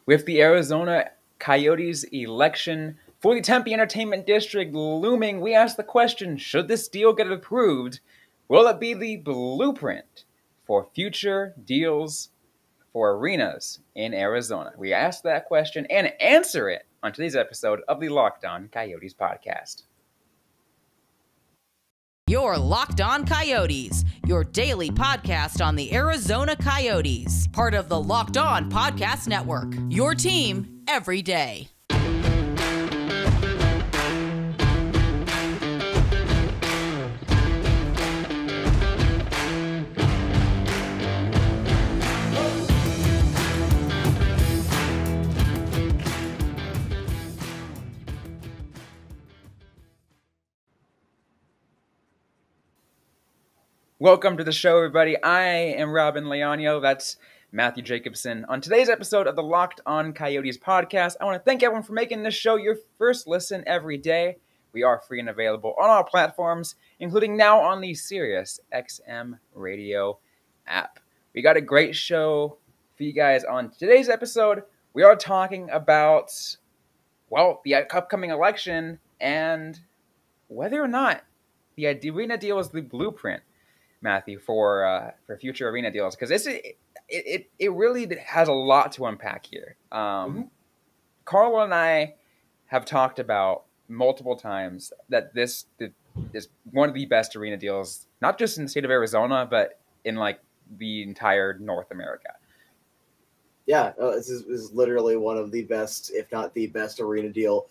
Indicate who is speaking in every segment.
Speaker 1: With the Arizona Coyotes election for the Tempe Entertainment District looming, we ask the question, should this deal get approved? Will it be the blueprint for future deals for arenas in Arizona? We ask that question and answer it on today's episode of the Locked On Coyotes podcast.
Speaker 2: You're Locked On Coyotes, your daily podcast on the Arizona Coyotes, part of the Locked On Podcast Network, your team every day.
Speaker 1: Welcome to the show, everybody. I am Robyn Leonio. That's Matthew Jacobson. On today's episode of the Locked On Coyotes podcast, I want to thank everyone for making this show your first listen every day. We are free and available on all platforms, including now on the Sirius XM radio app. We got a great show for you guys on today's episode. We are talking about, the upcoming election and whether or not the arena deal is the blueprint, Matthew, for future arena deals, because it really has a lot to unpack here. Carl and I have talked about multiple times that this is one of the best arena deals, not just in the state of Arizona, but in like the entire North America.
Speaker 3: Yeah, this is literally one of the best, if not the best arena deal,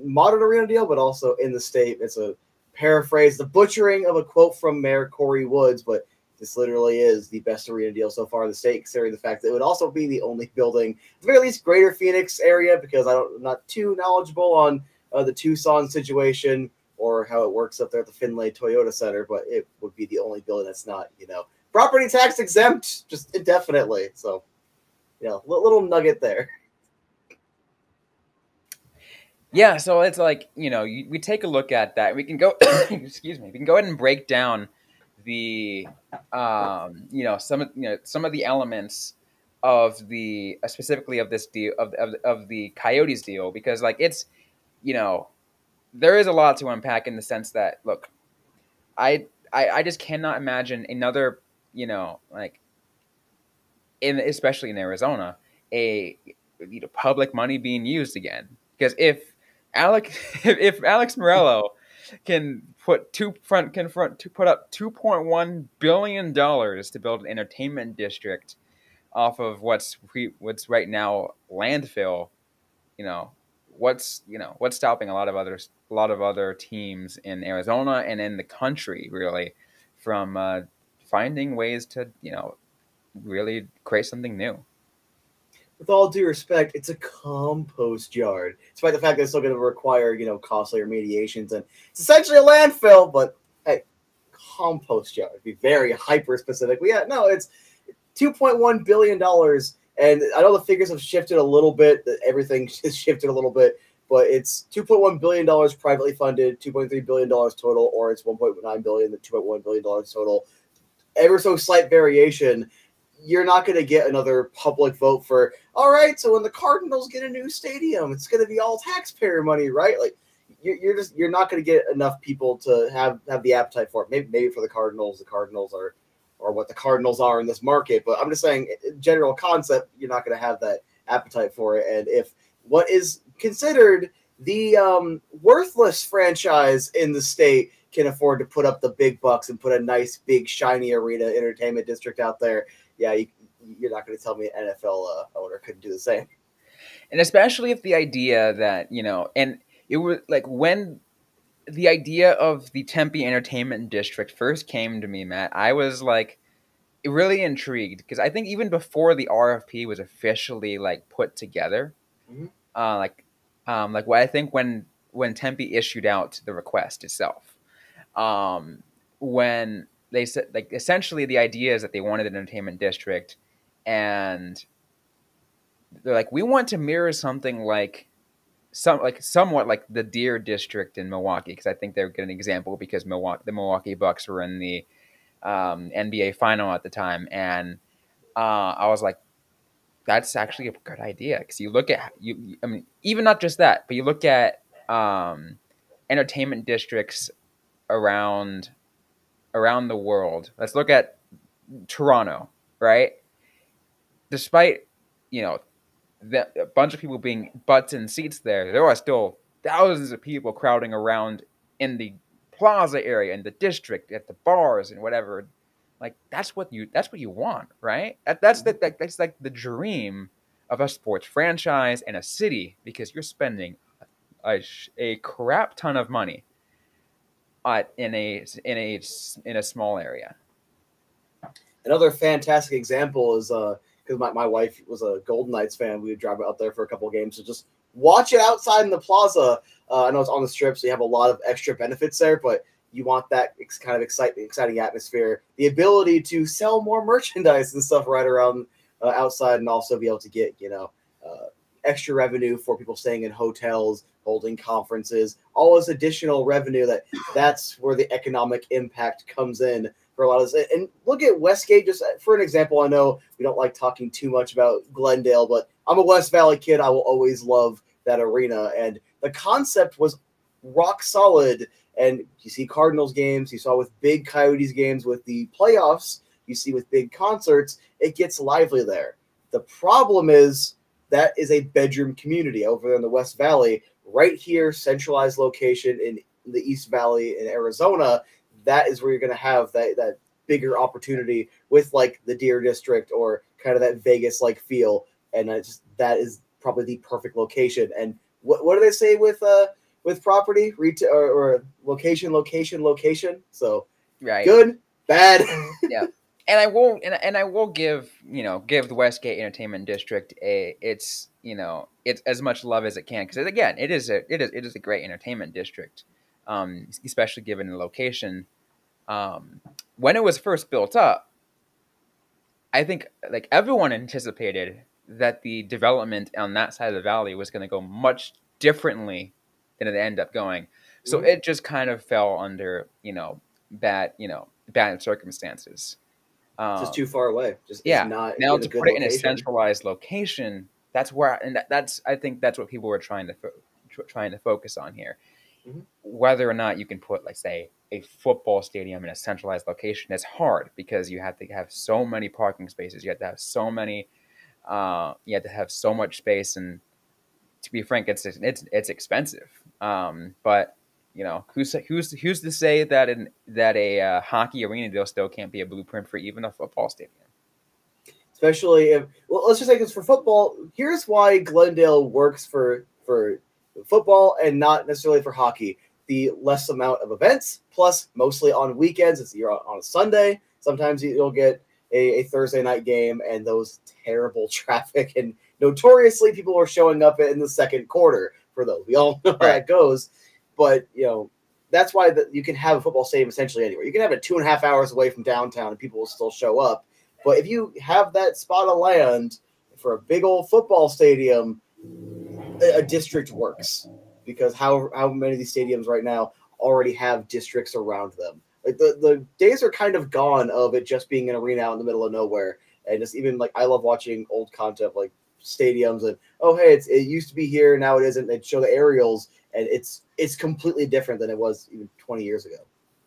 Speaker 3: modern arena deal, but also in the state. It's a paraphrase, the butchering of a quote from Mayor Corey Woods, but this literally is the best arena deal so far in the state, considering the fact that it would also be the only building, at the very least, Greater Phoenix area, because I'm not too knowledgeable on the Tucson situation or how it works up there at the Findlay Toyota Center, but it would be the only building that's not, property tax exempt just indefinitely. So, little nugget there.
Speaker 1: Yeah, so it's like, we take a look at that. We can go, excuse me, we can go ahead and break down the, some of the elements of the, specifically of this deal, of the Coyotes deal, because like it's, there is a lot to unpack in the sense that, look, I just cannot imagine another, especially in Arizona, public money being used again, because if Alex Morello can put up $2.1 billion to build an entertainment district off of what's right now landfill, what's stopping a lot of other teams in Arizona and in the country really from finding ways to really create something new.
Speaker 3: With all due respect, it's a compost yard. Despite the fact that it's still going to require, costly remediations, and it's essentially a landfill, but hey, compost yard. It'd be very hyper specific. But yeah, no, it's $2.1 billion. And I know the figures have shifted a little bit. Everything has shifted a little bit, but it's $2.1 billion privately funded, $2.3 billion total, or it's $1.9 billion, the $2.1 billion total. Ever so slight variation. You're not going to get another public vote for, all right, so when the Cardinals get a new stadium, it's going to be all taxpayer money, right? Like, you're not going to get enough people to have the appetite for it. Maybe for the Cardinals are what the Cardinals are in this market. But I'm just saying, general concept, you're not going to have that appetite for it. And if what is considered the worthless franchise in the state can afford to put up the big bucks and put a nice, big, shiny arena entertainment district out there, yeah, you're not going to tell me an NFL owner couldn't do the same.
Speaker 1: And especially if the idea that, and it was like when the idea of the Tempe Entertainment District first came to me, Matt, I was like really intrigued because I think even before the RFP was officially like put together, like what I think when Tempe issued out the request itself, when they said, like, essentially the idea is that they wanted an entertainment district, and they're like, we want to mirror something somewhat like the Deer District in Milwaukee, because I think they're a good example because the Milwaukee Bucks were in the NBA final at the time, and I was like, that's actually a good idea, because you look at I mean, even not just that, but you look at entertainment districts around the world. Let's look at Toronto, right? Despite, you know, a bunch of people being butts in seats there are still thousands of people crowding around in the plaza area, in the district, at the bars and whatever. Like, that's what you want, right? That's like the dream of a sports franchise and a city, because you're spending a crap ton of money in a small area.
Speaker 3: Another fantastic example is because my wife was a Golden Knights fan. We would drive out there for a couple of games to just watch it outside in the plaza. I know it's on the strip, so you have a lot of extra benefits there, but you want that kind of exciting atmosphere. The ability to sell more merchandise and stuff right around outside, and also be able to get, extra revenue for people staying in hotels, holding conferences, all this additional revenue. That's where the economic impact comes in for a lot of this. And look at Westgate, just for an example. I know we don't like talking too much about Glendale, but I'm a West Valley kid. I will always love that arena. And the concept was rock solid. And you see Cardinals games, you saw with big Coyotes games, with the playoffs, you see with big concerts, it gets lively there. The problem is that is a bedroom community over there in the West Valley. Right here, centralized location in the East Valley in Arizona, that is where you're going to have that bigger opportunity with like the Deer District, or kind of that Vegas-like feel. And that is probably the perfect location. And what do they say with property? Retail or location. So
Speaker 1: right.
Speaker 3: Good, bad.
Speaker 1: Yeah. And I will give the Westgate Entertainment District it's as much love as it can, because again, it is a great entertainment district, especially given the location. When it was first built up, I think like everyone anticipated that the development on that side of the valley was going to go much differently than it ended up going. So it just kind of fell under bad circumstances.
Speaker 3: Just too far away. Just
Speaker 1: yeah.
Speaker 3: Not
Speaker 1: now
Speaker 3: in
Speaker 1: to
Speaker 3: a good
Speaker 1: put it
Speaker 3: location.
Speaker 1: in a centralized location, that's where, and I think that's what people were trying to focus on here.
Speaker 3: Mm-hmm.
Speaker 1: Whether or not you can put, like, say, a football stadium in a centralized location is hard, because you have to have so many parking spaces. You have to have so many. You have to have so much space, and to be frank, it's expensive. But who's to say that a hockey arena deal still can't be a blueprint for even a football stadium?
Speaker 3: Especially if, well, let's just say, because for football, here's why Glendale works for football and not necessarily for hockey. The less amount of events, plus mostly on weekends. You're on a Sunday. Sometimes you'll get a Thursday night game, and those terrible traffic, and notoriously people are showing up in the second quarter for those. We all know how that goes. But that's why you can have a football stadium essentially anywhere. You can have it 2.5 hours away from downtown, and people will still show up. But if you have that spot of land for a big old football stadium, a district works, because how many of these stadiums right now already have districts around them? Like the days are kind of gone of it just being an arena out in the middle of nowhere. And just even like, I love watching old content like stadiums, and it used to be here, now it isn't. They show the aerials, and it's completely different than it was even 20 years ago.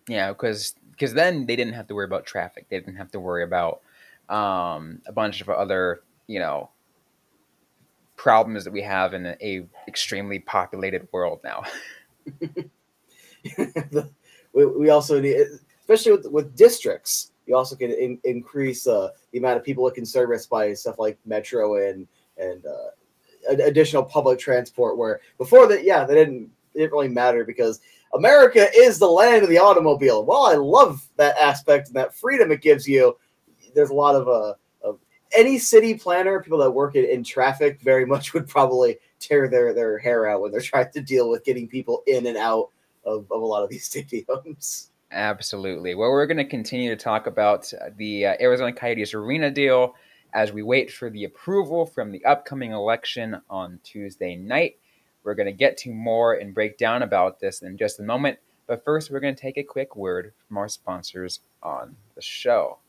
Speaker 1: Yeah, because then they didn't have to worry about traffic. They didn't have to worry about a bunch of other problems that we have in a extremely populated world now.
Speaker 3: We also need, especially with districts, you also can increase the amount of people it can service by stuff like metro and additional public transport, where before that, they didn't really matter, because America is the land of the automobile. While I love that aspect and that freedom it gives you, there's a lot of any city planner, people that work in traffic, very much would probably tear their hair out when they're trying to deal with getting people in and out of a lot of these stadiums.
Speaker 1: Absolutely. Well, we're going to continue to talk about the Arizona Coyotes arena deal as we wait for the approval from the upcoming election on Tuesday night. We're going to get to more and break down about this in just a moment. But first, we're going to take a quick word from our sponsors on the show.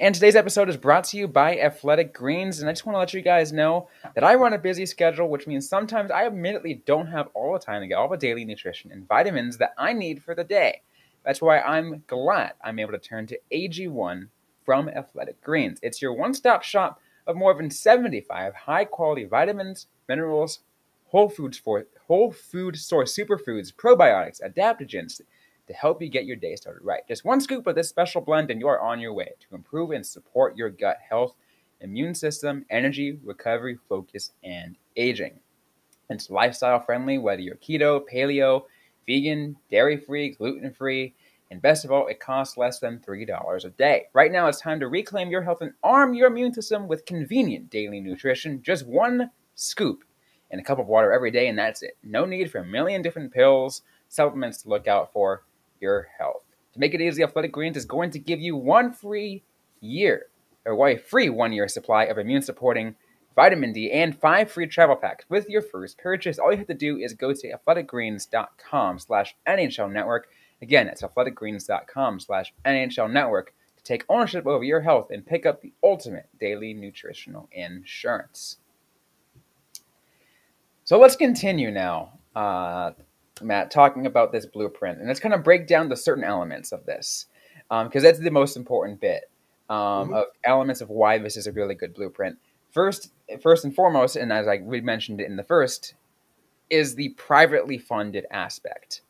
Speaker 1: And today's episode is brought to you by Athletic Greens, and I just want to let you guys know that I run a busy schedule, which means sometimes I admittedly don't have all the time to get all the daily nutrition and vitamins that I need for the day. That's why I'm glad I'm able to turn to AG1 from Athletic Greens. It's your one-stop shop of more than 75 high-quality vitamins, minerals, whole food source superfoods, probiotics, adaptogens, to help you get your day started right. Just one scoop of this special blend and you are on your way to improve and support your gut health, immune system, energy, recovery, focus, and aging. It's lifestyle friendly, whether you're keto, paleo, vegan, dairy-free, gluten-free, and best of all, it costs less than $3 a day. Right now, it's time to reclaim your health and arm your immune system with convenient daily nutrition. Just one scoop and a cup of water every day, and that's it. No need for a million different pills, supplements to look out for your health. To make it easy, Athletic Greens is going to give you a free 1 year supply of immune-supporting vitamin D and 5 free travel packs with your first purchase. All you have to do is go to athleticgreens.com/NHL Network. Again, it's athleticgreens.com/NHL Network to take ownership over your health and pick up the ultimate daily nutritional insurance. So let's continue now, Matt, talking about this blueprint. And let's kind of break down the certain elements of this, because that's the most important bit of elements of why this is a really good blueprint. First and foremost, and as we mentioned in the first, is the privately funded aspect.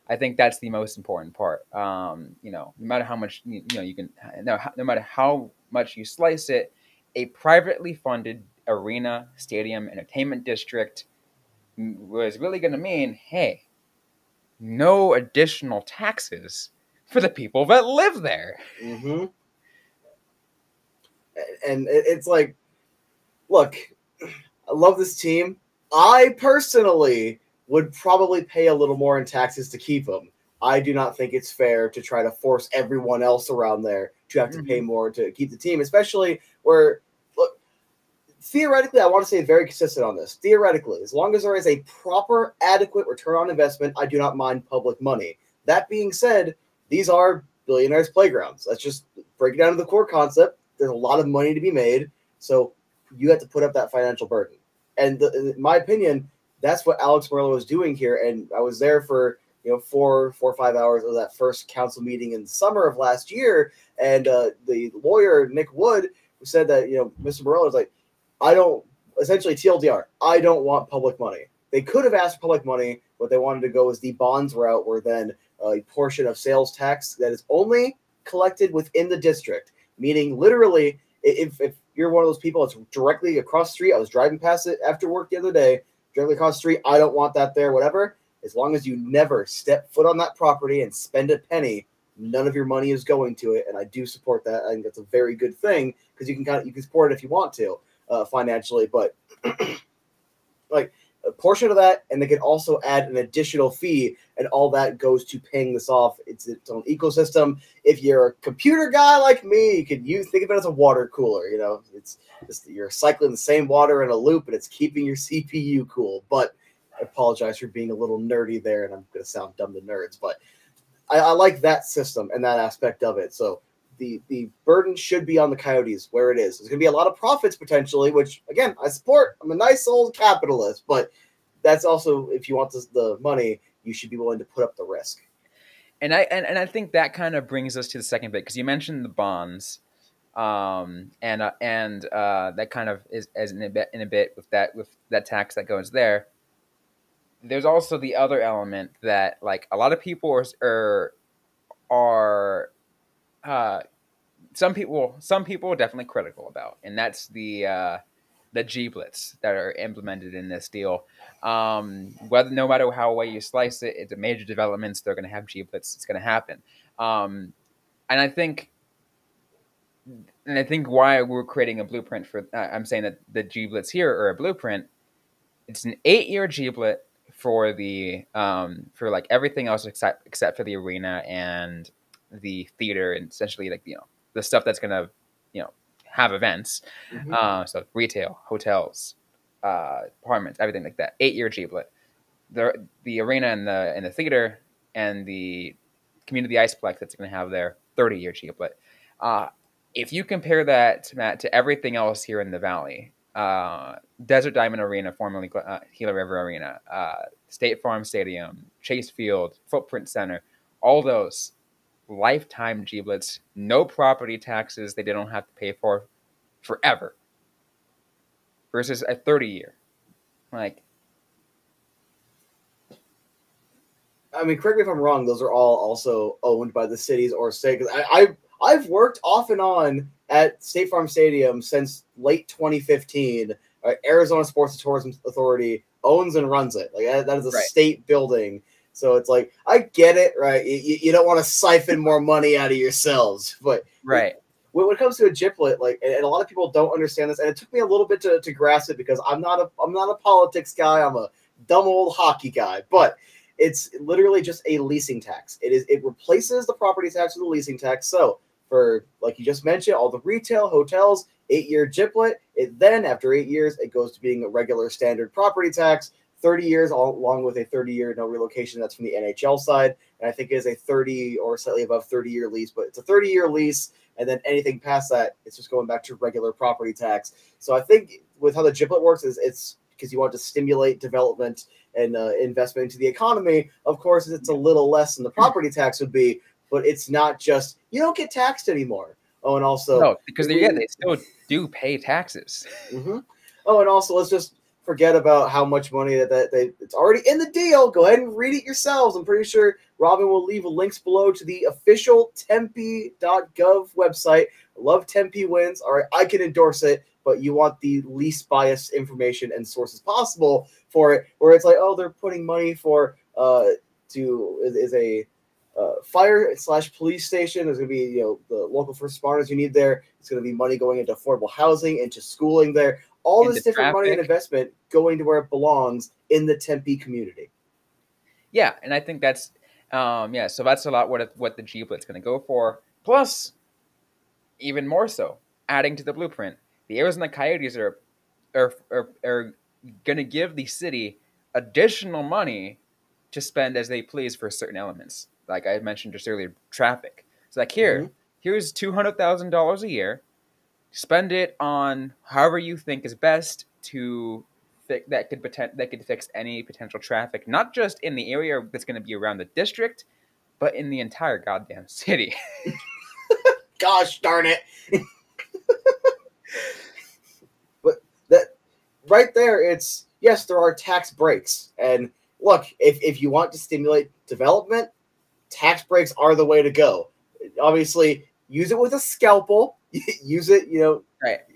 Speaker 1: I think that's the most important part. No matter how much no matter how much you slice it, a privately funded arena, stadium, entertainment district was really going to mean, hey, no additional taxes for the people that live there.
Speaker 3: Mm-hmm. And it's like, look, I love this team. I personally would probably pay a little more in taxes to keep them. I do not think it's fair to try to force everyone else around there to have to pay more to keep the team, especially where, look, theoretically, I want to stay very consistent on this. Theoretically, as long as there is a proper, adequate return on investment, I do not mind public money. That being said, these are billionaires' playgrounds. Let's just break it down to the core concept. There's a lot of money to be made, so you have to put up that financial burden. And in my opinion, that's what Alex Meruelo is doing here. And I was there for 4 or 5 hours of that first council meeting in the summer of last year. And the lawyer, Nick Wood, said that, Mr. Meruelo is like, essentially TLDR, I don't want public money. They could have asked for public money. What they wanted to go was the bonds route, where then a portion of sales tax that is only collected within the district, meaning literally if you're one of those people that's directly across the street, I was driving past it after work the other day, directly across the street, I don't want that there, whatever. As long as you never step foot on that property and spend a penny, none of your money is going to it. And I do support that. I think that's a very good thing, because you can support it if you want to financially, but like a portion of that, and they can also add an additional fee, and all that goes to paying this off. It's its own ecosystem. If you're a computer guy like me, you think of it as a water cooler. You're cycling the same water in a loop, and it's keeping your CPU cool. But I apologize for being a little nerdy there, and I'm going to sound dumb to nerds, but I like that system and that aspect of it. So the burden should be on the Coyotes where it is. There's going to be a lot of profits potentially, which, again, I support. I'm a nice old capitalist, but that's also, if you want the money, you should be willing to put up the risk.
Speaker 1: And I think that kind of brings us to the second bit, because you mentioned the bonds, and that kind of is in a bit with that tax that goes there. There's also the other element that, like, a lot of people are some people are definitely critical about, and that's the G-blitz that are implemented in this deal. No matter how way you slice it, it's a major developments. They're going to have G-blitz. It's going to happen. And I think why we're creating a blueprint for, I'm saying that the G-blitz here are a blueprint. It's an 8-year G-blitz for for like everything else except for the arena and the theater, and essentially the stuff that's going to have events. So retail, hotels, apartments, everything like that. 8-year G-blitz. The arena and the theater and the community iceplex that's going to have their 30-year G-blitz. if you compare that, Matt, to everything else here in the Valley, Desert Diamond Arena, formerly Gila River Arena, State Farm Stadium, Chase Field, Footprint Center, all those lifetime giblets, no property taxes they don't have to pay for forever, versus a 30-year. Like,
Speaker 3: I mean, correct me if I'm wrong. Those are all also owned by the cities or state. Because I've worked off and on at State Farm Stadium since late 2015. Arizona Sports and Tourism Authority owns and runs it. Like that is a state building. So it's like, I get it, right? You don't want to siphon more money out of yourselves, but
Speaker 1: right.
Speaker 3: When it comes to a giblet, like, and a lot of people don't understand this, and it took me a little bit to grasp it because I'm not a politics guy. I'm a dumb old hockey guy, but it's literally just a leasing tax. It replaces the property tax with a leasing tax. So for, like you just mentioned, all the retail, hotels, 8-year giblet. Then after 8 years, it goes to being a regular standard property tax. 30 years, along with a 30-year no relocation. That's from the NHL side, and I think it is a 30 or slightly above 30-year lease. But it's a 30-year lease, and then anything past that, it's just going back to regular property tax. So I think with how the giblet works is it's because you want to stimulate development and investment into the economy. Of course, it's a little less than the property tax would be, but it's not just you don't get taxed anymore. Oh, and also
Speaker 1: no, because they still do pay taxes.
Speaker 3: Mm-hmm. Oh, and also let's just forget about how much money that it's already in the deal. Go ahead and read it yourselves. I'm pretty sure Robyn will leave links below to the official Tempe.gov website. I love Tempe wins. All right, I can endorse it, but you want the least biased information and sources possible for it, where it's like, oh, they're putting money for is a fire/police station. There's going to be, the local first responders you need there. It's going to be money going into affordable housing, into schooling there. All this different money and investment going to where it belongs in the Tempe community.
Speaker 1: Yeah, and I think that's so that's a lot what the giblet's going to go for. Plus, even more so, adding to the blueprint, the Arizona Coyotes are going to give the city additional money to spend as they please for certain elements. Like I mentioned just earlier, traffic. So like here's $200,000 a year. Spend it on however you think is best that could fix any potential traffic, not just in the area that's going to be around the district, but in the entire goddamn city.
Speaker 3: Gosh darn it! But that right there, it's yes, there are tax breaks, and look, if you want to stimulate development, tax breaks are the way to go. Obviously, use it with a scalpel. Use it, a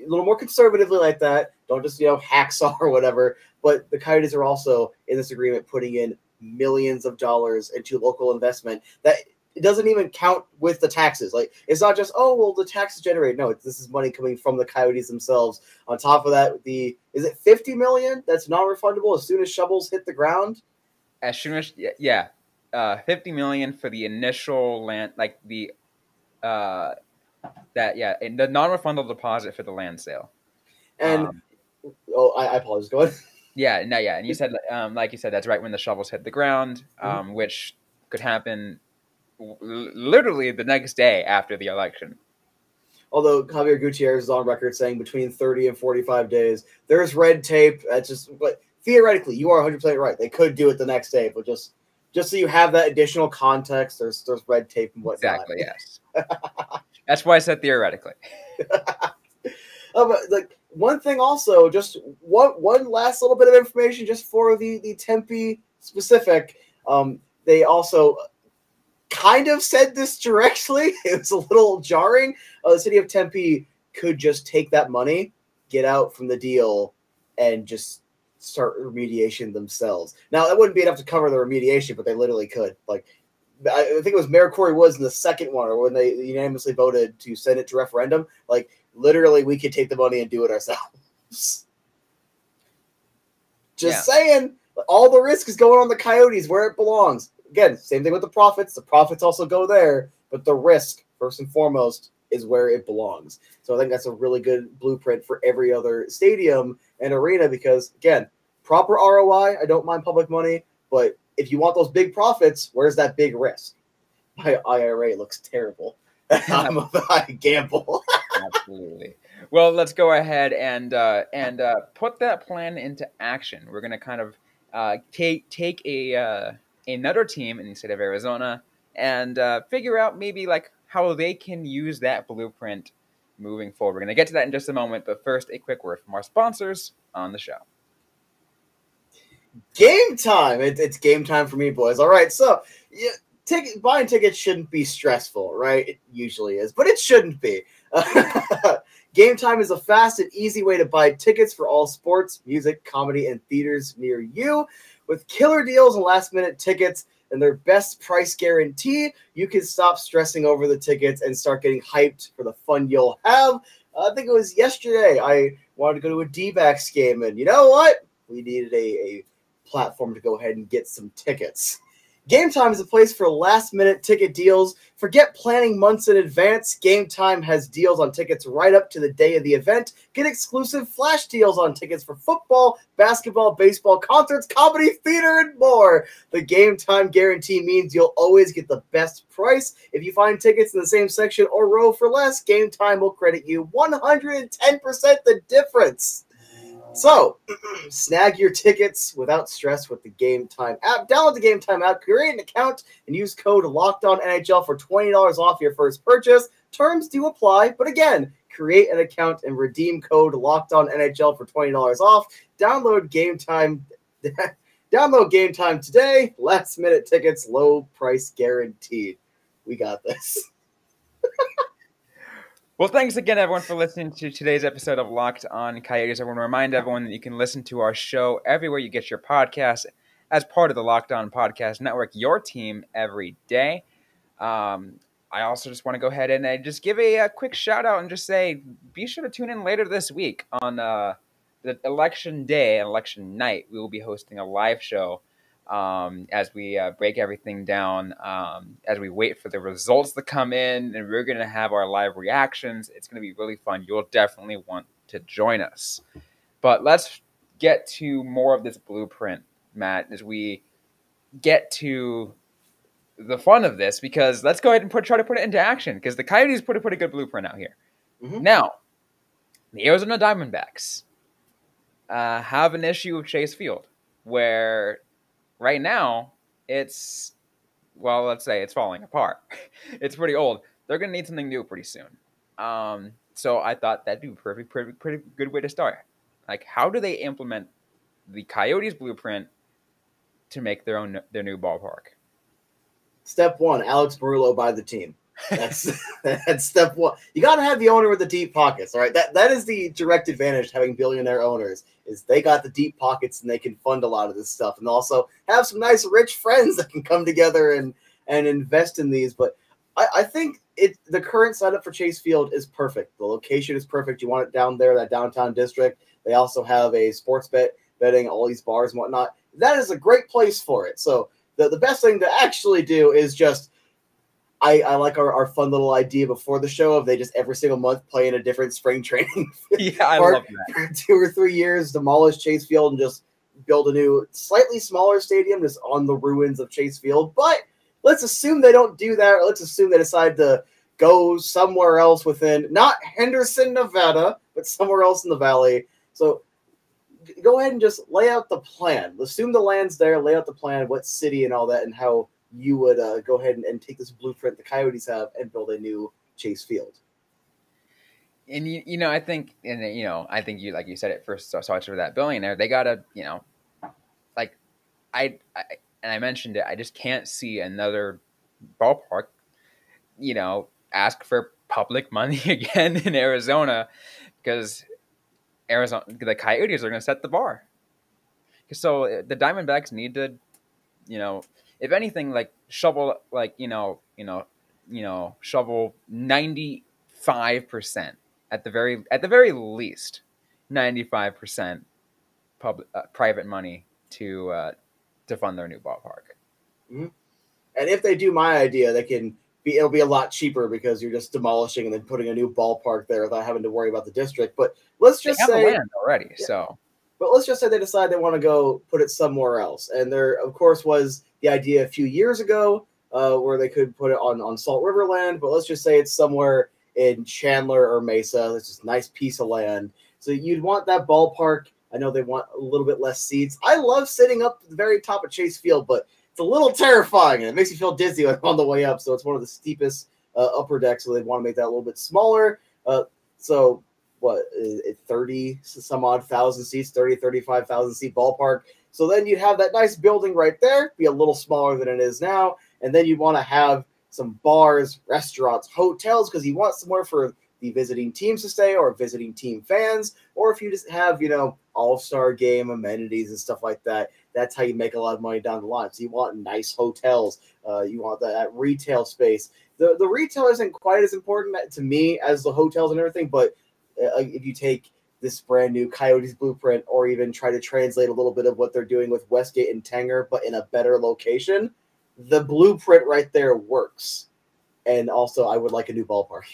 Speaker 3: little more conservatively like that. Don't just, hacksaw or whatever. But the Coyotes are also in this agreement putting in millions of dollars into local investment that it doesn't even count with the taxes. Like, it's not just, oh, well, the taxes generate. No, this is money coming from the Coyotes themselves. On top of that, is it $50 million that's non-refundable as soon as shovels hit the ground?
Speaker 1: As soon as, $50 million for the initial land, like the and the non-refundable deposit for the land sale.
Speaker 3: And I apologize. Go ahead.
Speaker 1: And you said, like you said, that's right when the shovels hit the ground, which could happen literally the next day after the election.
Speaker 3: Although Javier Gutierrez is on record saying between 30 and 45 days, there's red tape. That's just, but theoretically, you are 100% right. They could do it the next day, but just so you have that additional context, there's red tape and whatnot.
Speaker 1: Exactly. Yes. That's why I said theoretically.
Speaker 3: But like one thing also, just one last little bit of information just for the Tempe specific. They also kind of said this directly. It was a little jarring. The city of Tempe could just take that money, get out from the deal, and just start remediation themselves. Now, that wouldn't be enough to cover the remediation, but they literally could. Like, I think it was Mayor Corey Woods in the second one, or when they unanimously voted to send it to referendum. Like, literally, we could take the money and do it ourselves. Just saying, all the risk is going on the Coyotes where it belongs. Again, same thing with the profits. The profits also go there, but the risk, first and foremost, is where it belongs. So I think that's a really good blueprint for every other stadium and arena because, again, proper ROI, I don't mind public money, but if you want those big profits, where's that big risk? My IRA looks terrible. I gamble.
Speaker 1: Absolutely. Well, let's go ahead and put that plan into action. We're going to kind of take another team in the state of Arizona and figure out maybe like how they can use that blueprint moving forward. We're going to get to that in just a moment, but first, a quick word from our sponsors on the show.
Speaker 3: Game time. It's game time for me, boys. All right, so buying tickets shouldn't be stressful, right? It usually is, but it shouldn't be. Game time is a fast and easy way to buy tickets for all sports, music, comedy, and theaters near you. With killer deals and last-minute tickets and their best price guarantee, you can stop stressing over the tickets and start getting hyped for the fun you'll have. I think it was yesterday I wanted to go to a D-backs game, and you know what? We needed a platform to go ahead and get some tickets. Game Time is a place for last-minute ticket deals. Forget planning months in advance. Game Time has deals on tickets right up to the day of the event. Get exclusive flash deals on tickets for football, basketball, baseball, concerts, comedy, theater, and more. The Game Time guarantee means you'll always get the best price. If you find tickets in the same section or row for less, Game Time will credit you 110% the difference. So, snag your tickets without stress with the Game Time app. Download the Game Time app, create an account, and use code LOCKEDONNHL for $20 off your first purchase. Terms do apply, but again, create an account and redeem code LOCKEDONNHL for $20 off. Download Game Time. Download Game Time today. Last minute tickets, low price guaranteed. We got this.
Speaker 1: Well, thanks again, everyone, for listening to today's episode of Locked On Coyotes. I want to remind everyone that you can listen to our show everywhere you get your podcasts as part of the Locked On Podcast Network, your team every day. I also just want to go ahead and just give a quick shout out and just say, be sure to tune in later this week on the election day and election night. We will be hosting a live show as we break everything down, as we wait for the results to come in, and we're going to have our live reactions. It's going to be really fun. You'll definitely want to join us. But let's get to more of this blueprint, Matt, as we get to the fun of this, because let's go ahead and try to put it into action, because the Coyotes put a pretty good blueprint out here. Mm-hmm. Now, the Arizona Diamondbacks have an issue with Chase Field, where right now, let's say it's falling apart. It's pretty old. They're going to need something new pretty soon. So I thought that'd be a pretty good way to start. Like, how do they implement the Coyotes blueprint to make their new ballpark?
Speaker 3: Step one, Alex Barullo buy the team. That's step one. You got to have the owner with the deep pockets, all right? That is the direct advantage to having billionaire owners, is they got the deep pockets and they can fund a lot of this stuff, and also have some nice rich friends that can come together and invest in these. But I think the current setup for Chase Field is perfect. The location is perfect. You want it down there, that downtown district. They also have a sports betting, all these bars and whatnot. That is a great place for it. So the best thing to actually do is just, I like our fun little idea before the show of they just every single month play in a different spring training.
Speaker 1: Yeah, I love that.
Speaker 3: For 2 or 3 years, demolish Chase Field and just build a new, slightly smaller stadium just on the ruins of Chase Field. But let's assume they don't do that. Or let's assume they decide to go somewhere else within, not Henderson, Nevada, but somewhere else in the valley. So go ahead and just lay out the plan. Assume the land's there, lay out the plan, what city and all that, and how you would go ahead and take this blueprint the Coyotes have and build a new Chase Field.
Speaker 1: And I think you, like you said it first, so for that billionaire, they gotta, like I mentioned it, I just can't see another ballpark, ask for public money again in Arizona, because the Coyotes are going to set the bar. So the Diamondbacks need to, if anything, like shovel, shovel 95% at the very least, 95% private money to fund their new ballpark.
Speaker 3: Mm-hmm. And if they do my idea, it'll be a lot cheaper because you're just demolishing and then putting a new ballpark there without having to worry about the district. But let's just say
Speaker 1: the land already. Yeah. So,
Speaker 3: but let's just say they decide they want to go put it somewhere else. And there, of course, was the idea a few years ago where they could put it on Salt River land. But let's just say it's somewhere in Chandler or Mesa. It's just a nice piece of land. So you'd want that ballpark. I know they want a little bit less seats. I love sitting up at the very top of Chase Field, but it's a little terrifying, and it makes you feel dizzy on the way up. So it's one of the steepest upper decks, so they'd want to make that a little bit smaller. So what, 30 some odd thousand seats, 35,000 seat ballpark. So then you'd have that nice building right there, be a little smaller than it is now. And then you'd want to have some bars, restaurants, hotels, because you want somewhere for the visiting teams to stay or visiting team fans. Or if you just have, all-star game amenities and stuff like that, that's how you make a lot of money down the line. So you want nice hotels. You want that retail space. The retail isn't quite as important to me as the hotels and everything, but if you take this brand new Coyotes blueprint or even try to translate a little bit of what they're doing with Westgate and Tanger, but in a better location, the blueprint right there works. And also, I would like a new ballpark.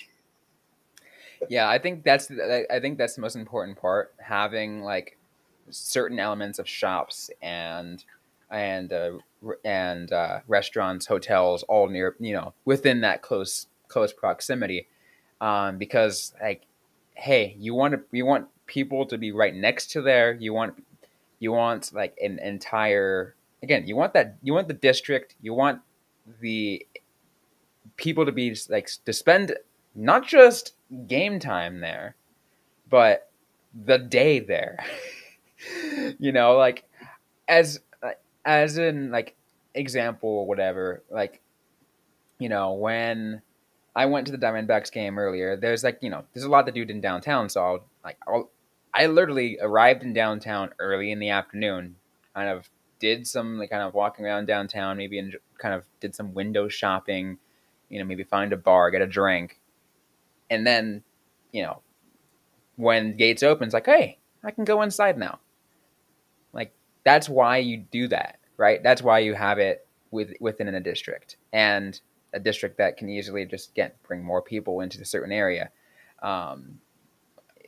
Speaker 1: Yeah, I think that's the most important part, having like certain elements of shops and restaurants, hotels, all near, within that close proximity, because like, hey, you want people to be right next to there. You want like an entire, again, you want the district, you want the people to be like to spend not just game time there, but the day there. Like as in like example or whatever, like, when I went to the Diamondbacks game earlier, there's like, there's a lot to do in downtown. So I literally arrived in downtown early in the afternoon, kind of did some like kind of walking around downtown, maybe, and kind of did some window shopping, maybe find a bar, get a drink. And then, when gates open, it's like, hey, I can go inside now. Like, that's why you do that, right? That's why you have it within a district, and a district that can easily just bring more people into a certain area.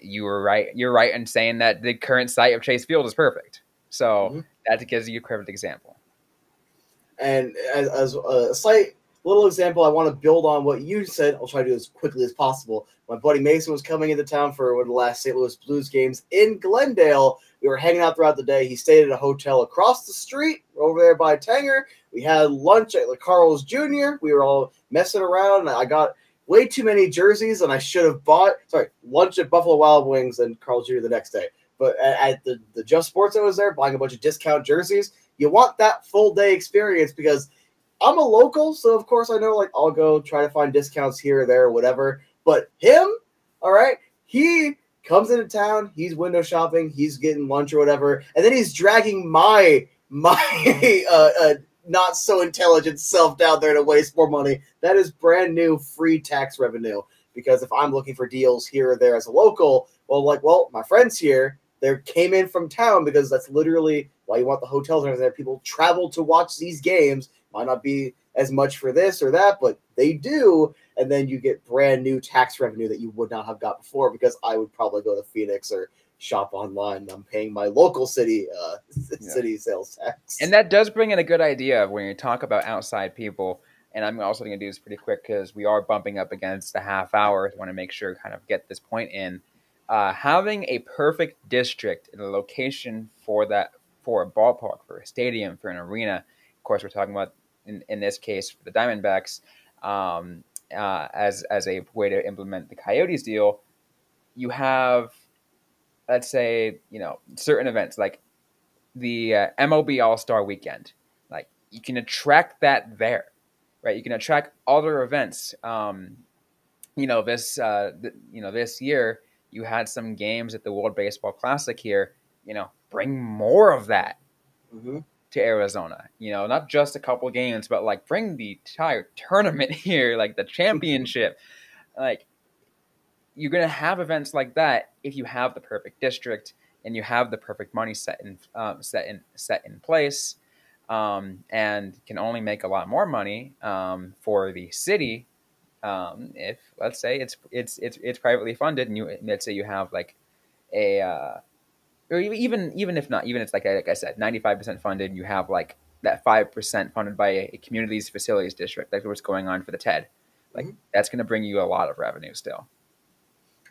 Speaker 1: You were right. You're right in saying that the current site of Chase Field is perfect. So that gives you a perfect example.
Speaker 3: And as a slight little example, I want to build on what you said. I'll try to do as quickly as possible. My buddy Mason was coming into town for one of the last St. Louis Blues games in Glendale. We were hanging out throughout the day. He stayed at a hotel across the street over there by Tanger. We had lunch at Carl's Jr. We were all messing around. I got way too many jerseys, and I should have bought lunch at Buffalo Wild Wings and Carl's Jr. the next day. But at the Just Sports, I was there buying a bunch of discount jerseys. You want that full day experience, because I'm a local, so of course I know, like, I'll go try to find discounts here or there or whatever. But him, all right, he comes into town, he's window shopping, he's getting lunch or whatever, and then he's dragging my not so intelligent self down there to waste more money. That is brand new free tax revenue. Because if I'm looking for deals here or there as a local, well, my friends here, they came in from town, because that's literally why you want the hotels and everything. People travel to watch these games. Might not be as much for this or that, but they do. And then you get brand new tax revenue that you would not have got before, because I would probably go to Phoenix or shop online. I'm paying my local city sales tax.
Speaker 1: And that does bring in a good idea when you talk about outside people. And I'm also going to do this pretty quick, because we are bumping up against the half hour. I want to make sure kind of get this point in. Having a perfect district in a location for a ballpark, for a stadium, for an arena. Of course, we're talking about, in this case, for the Diamondbacks, as a way to implement the Coyotes deal. You have, let's say, certain events like the MLB All-Star Weekend. Like, you can attract that there, right? You can attract other events. This year you had some games at the World Baseball Classic here. Bring more of that to Arizona. Not just a couple games, but like bring the entire tournament here, like the championship. Like, you're gonna have events like that if you have the perfect district and you have the perfect money set in place, and can only make a lot more money for the city if, let's say, it's privately funded, and let's say you have like a or even if not, even it's like I said, 95% funded, you have like that 5% funded by a community's facilities district. That's what's going on for the TED. Like, that's going to bring you a lot of revenue still.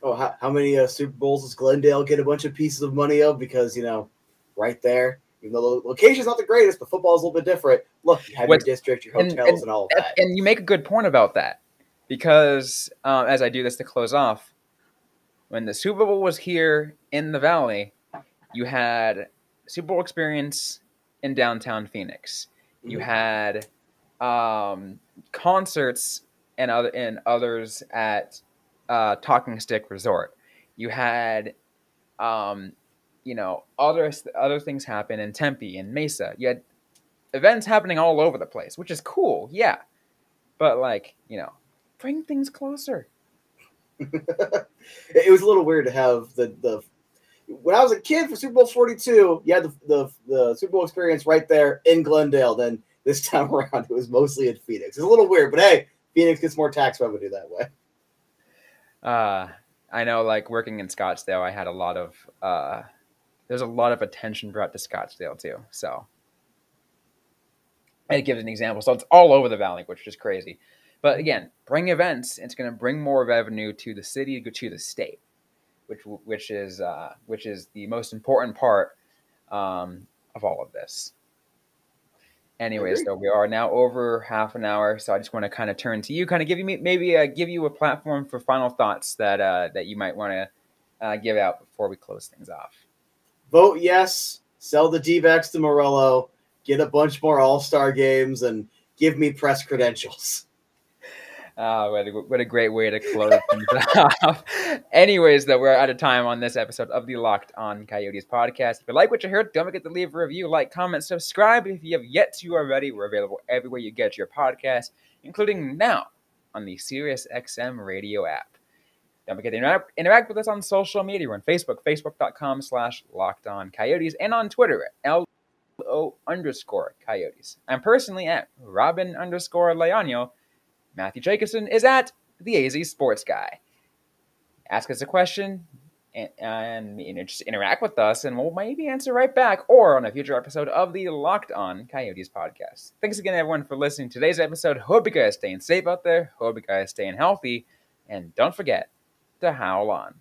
Speaker 3: Oh, how many Super Bowls does Glendale get a bunch of pieces of money of? Because, right there, even though the location's not the greatest, but football is a little bit different. Look, you have your district, your hotels, and all of that.
Speaker 1: And you make a good point about that. Because as I do this to close off, when the Super Bowl was here in the Valley, you had Super Bowl experience in downtown Phoenix. You had concerts and others at Talking Stick Resort. You had other things happen in Tempe and Mesa. You had events happening all over the place, which is cool, yeah. But bring things closer.
Speaker 3: It was a little weird to have the when I was a kid for Super Bowl 42, you had the Super Bowl experience right there in Glendale. Then this time around, it was mostly in Phoenix. It's a little weird, but hey, Phoenix gets more tax revenue that way.
Speaker 1: I know, working in Scottsdale, I had a lot of there's a lot of attention brought to Scottsdale too. So it gives an example. So it's all over the Valley, which is crazy. But again, bring events. It's going to bring more revenue to the city, to the state, which is the most important part of all of this. Anyways, so we are now over half an hour, so I just want to kind of turn to you, kind of give you a platform for final thoughts that you might want to give out before we close things off.
Speaker 3: Vote yes. Sell the D-backs to Morello. Get a bunch more All-Star games, and give me press credentials.
Speaker 1: What a great way to close things off. Anyways, though, we're out of time on this episode of the Locked On Coyotes podcast. If you like what you heard, don't forget to leave a review, like, comment, subscribe. If you have yet to already, we're available everywhere you get your podcast, including now on the SiriusXM radio app. Don't forget to interact with us on social media. We're on Facebook, facebook.com/LockedOnCoyotes, and on Twitter at LO_Coyotes. I'm personally at Robyn_Leonio. Matthew Jacobson is at the AZ Sports Guy. Ask us a question and just interact with us, and we'll maybe answer right back or on a future episode of the Locked On Coyotes podcast. Thanks again, everyone, for listening to today's episode. Hope you guys staying safe out there. Hope you guys staying healthy. And don't forget to howl on.